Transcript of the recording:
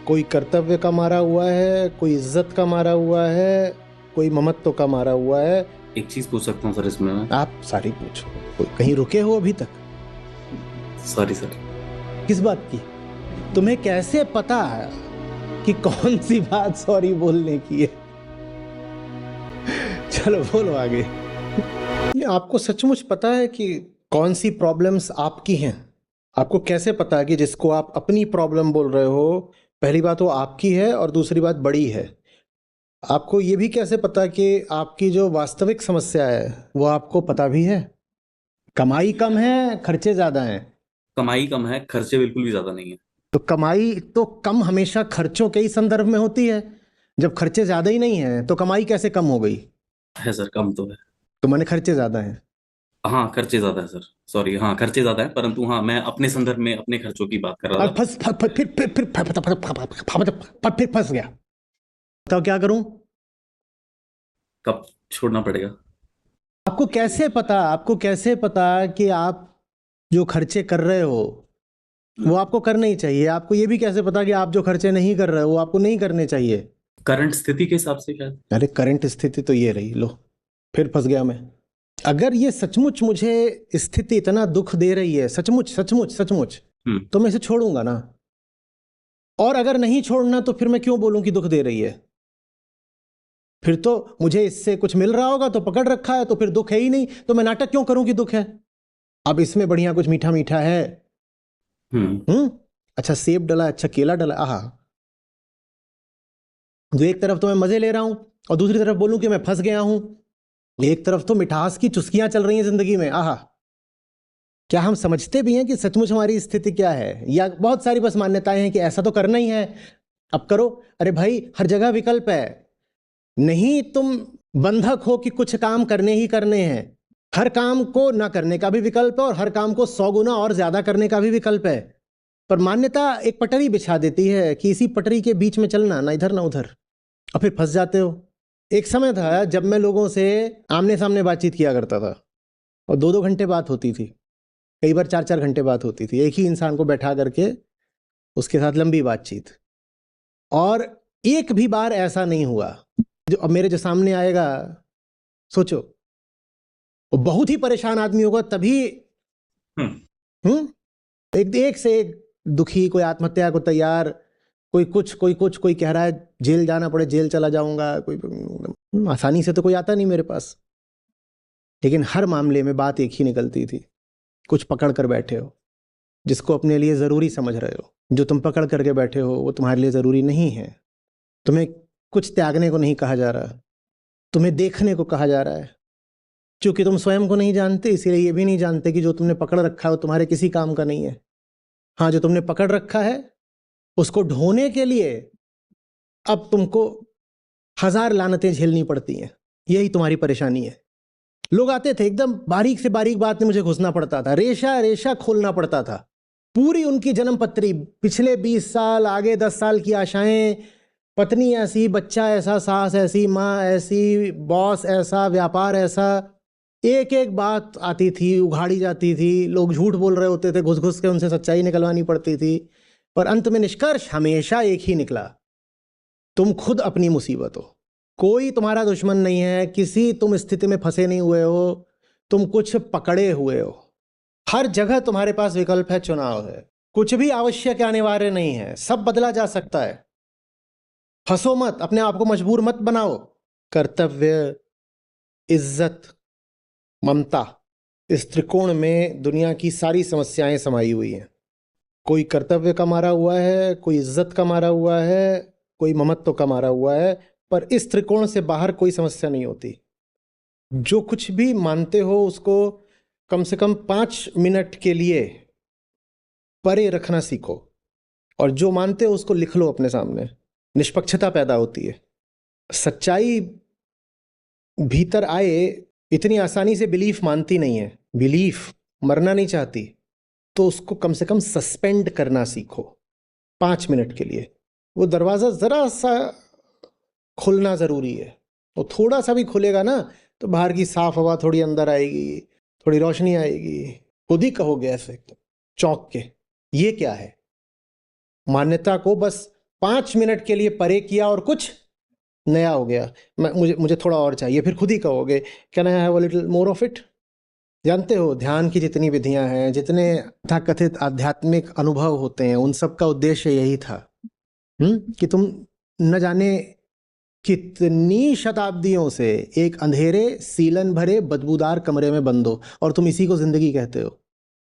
कोई कर्तव्य का मारा हुआ है, कोई इज्जत का मारा हुआ है, कोई ममत्व का मारा हुआ है। एक चीज पूछ सकता हूँ सर इसमें मैं? आप सारी पूछो। कोई कहीं रुके हो अभी तक? Sorry sir. किस बात की? तुम्हें कैसे पता है कि कौन सी बात सॉरी बोलने की है? चलो बोलो आगे। आपको सचमुच पता है कि कौन सी प्रॉब्लम्स आपकी हैं? आपको कैसे पता है कि जिसको आप अपनी प्रॉब्लम बोल रहे हो, पहली बात वो आपकी है और दूसरी बात बड़ी है? आपको ये भी कैसे पता कि आपकी जो वास्तविक समस्या है वो आपको पता भी है? कमाई कम है, खर्चे ज्यादा हैं। कमाई कम है, खर्चे बिल्कुल भी ज्यादा नहीं है। तो कमाई तो कम हमेशा खर्चों के ही संदर्भ में होती है। जब खर्चे ज्यादा ही नहीं है तो कमाई कैसे कम हो गई? है सर, कम तो है। तो मैंने खर्चे ज्यादा हैं। हाँ, खर्चे ज्यादा है सर। सॉरी, हाँ खर्चे ज्यादा है, परंतु हाँ मैं अपने संदर्भ में अपने खर्चों की बात कर रहा और था। फिर फंस गया। बताओ क्या करूं? कब छोड़ना पड़ेगा? आपको कैसे पता कि आप जो खर्चे कर रहे हो वो आपको करने ही चाहिए? आपको ये भी कैसे पता कि आप जो खर्चे नहीं कर रहे हो वो आपको नहीं करने चाहिए? करंट स्थिति के हिसाब से शायद। अरे करंट स्थिति तो ये रही लो, फिर फंस गया मैं। अगर ये सचमुच मुझे स्थिति इतना दुख दे रही है, सचमुच सचमुच सचमुच, तो मैं इसे छोड़ूंगा ना। और अगर नहीं छोड़ना तो फिर मैं क्यों बोलूं कि दुख दे रही है? फिर तो मुझे इससे कुछ मिल रहा होगा तो पकड़ रखा है, तो फिर दुख है ही नहीं, तो मैं नाटक क्यों करूं कि दुख है? अब इसमें बढ़िया कुछ मीठा मीठा है। अच्छा सेब डला, अच्छा केला डला, आहा। जो एक तरफ तो मैं मजे ले रहा हूं और दूसरी तरफ बोलूं कि मैं फंस गया हूं। एक तरफ तो मिठास की चुस्कियां चल रही हैं जिंदगी में, आहा। क्या हम समझते भी हैं कि सचमुच हमारी स्थिति क्या है, या बहुत सारी बस मान्यताएं हैं कि ऐसा तो करना ही है, अब करो। अरे भाई हर जगह विकल्प है। नहीं तुम बंधक हो कि कुछ काम करने ही करने हैं। हर काम को ना करने का भी विकल्प है और हर काम को 100 गुना और ज्यादा करने का भी विकल्प है। पर मान्यता एक पटरी बिछा देती है कि इसी पटरी के बीच में चलना, ना इधर ना उधर, और फिर फंस जाते हो। एक समय था जब मैं लोगों से आमने सामने बातचीत किया करता था और 2-2 घंटे बात होती थी, कई बार 4-4 घंटे बात होती थी, एक ही इंसान को बैठा करके उसके साथ लंबी बातचीत। और एक भी बार ऐसा नहीं हुआ जो अब मेरे जो सामने आएगा, सोचो वो बहुत ही परेशान आदमी होगा तभी। एक एक से एक दुखी, कोई आत्महत्या को तैयार, कोई कह रहा है जेल जाना पड़े जेल चला जाऊंगा, कोई आसानी से तो कोई आता नहीं मेरे पास। लेकिन हर मामले में बात एक ही निकलती थी, कुछ पकड़ कर बैठे हो जिसको अपने लिए जरूरी समझ रहे हो। जो तुम पकड़ करके बैठे हो वो तुम्हारे लिए जरूरी नहीं है। तुम्हें कुछ त्यागने को नहीं कहा जा रहा, तुम्हें देखने को कहा जा रहा है। क्योंकि तुम स्वयं को नहीं जानते, इसीलिए ये भी नहीं जानते कि जो तुमने पकड़ रखा है वो तुम्हारे किसी काम का नहीं है। हाँ, जो तुमने पकड़ रखा है उसको ढोने के लिए अब तुमको 1000 लानतें झेलनी पड़ती हैं। यही तुम्हारी परेशानी है। लोग आते थे, एकदम बारीक से बारीक बात में मुझे घुसना पड़ता था, रेशा रेशा खोलना पड़ता था। पूरी उनकी जन्म पत्री, पिछले 20 साल, आगे 10 साल की आशाएं, पत्नी ऐसी, बच्चा ऐसा, सास ऐसी, माँ ऐसी, बॉस ऐसा, व्यापार ऐसा, एक एक बात आती थी, उघाड़ी जाती थी। लोग झूठ बोल रहे होते थे, घुस घुस के उनसे सच्चाई निकलवानी पड़ती थी। पर अंत में निष्कर्ष हमेशा एक ही निकला, तुम खुद अपनी मुसीबत हो। कोई तुम्हारा दुश्मन नहीं है, किसी तुम स्थिति में फंसे नहीं हुए हो, तुम कुछ पकड़े हुए हो। हर जगह तुम्हारे पास विकल्प है, चुनाव है। कुछ भी आवश्यक या अनिवार्य नहीं है, सब बदला जा सकता है। फंसो मत, अपने आप को मजबूर मत बनाओ। कर्तव्य, इज्जत, ममता, इस त्रिकोण में दुनिया की सारी समस्याएं समाई हुई हैं। कोई कर्तव्य का मारा हुआ है, कोई इज्जत का मारा हुआ है, कोई ममत्व का मारा हुआ है। पर इस त्रिकोण से बाहर कोई समस्या नहीं होती। जो कुछ भी मानते हो उसको कम से कम 5 मिनट के लिए परे रखना सीखो, और जो मानते हो उसको लिख लो अपने सामने। निष्पक्षता पैदा होती है। सच्चाई भीतर आए इतनी आसानी से बिलीफ मानती नहीं है, बिलीफ मरना नहीं चाहती। तो उसको कम से कम सस्पेंड करना सीखो 5 मिनट के लिए। वो दरवाज़ा ज़रा सा खुलना ज़रूरी है। वो थोड़ा सा भी खुलेगा ना तो बाहर की साफ हवा थोड़ी अंदर आएगी, थोड़ी रोशनी आएगी। खुद ही कहोगे ऐसे एकदम चौंक के, ये क्या है? मान्यता को बस 5 मिनट के लिए परे किया और कुछ नया हो गया, मुझे मुझे थोड़ा और चाहिए, फिर खुद ही कहोगे can I have a little more of it. जानते हो ध्यान की जितनी विधियां हैं, जितने तथाकथित आध्यात्मिक अनुभव होते हैं, उन सब का उद्देश्य यही था कि तुम न जाने कितनी शताब्दियों से एक अंधेरे सीलन भरे बदबूदार कमरे में बंद हो और तुम इसी को जिंदगी कहते हो।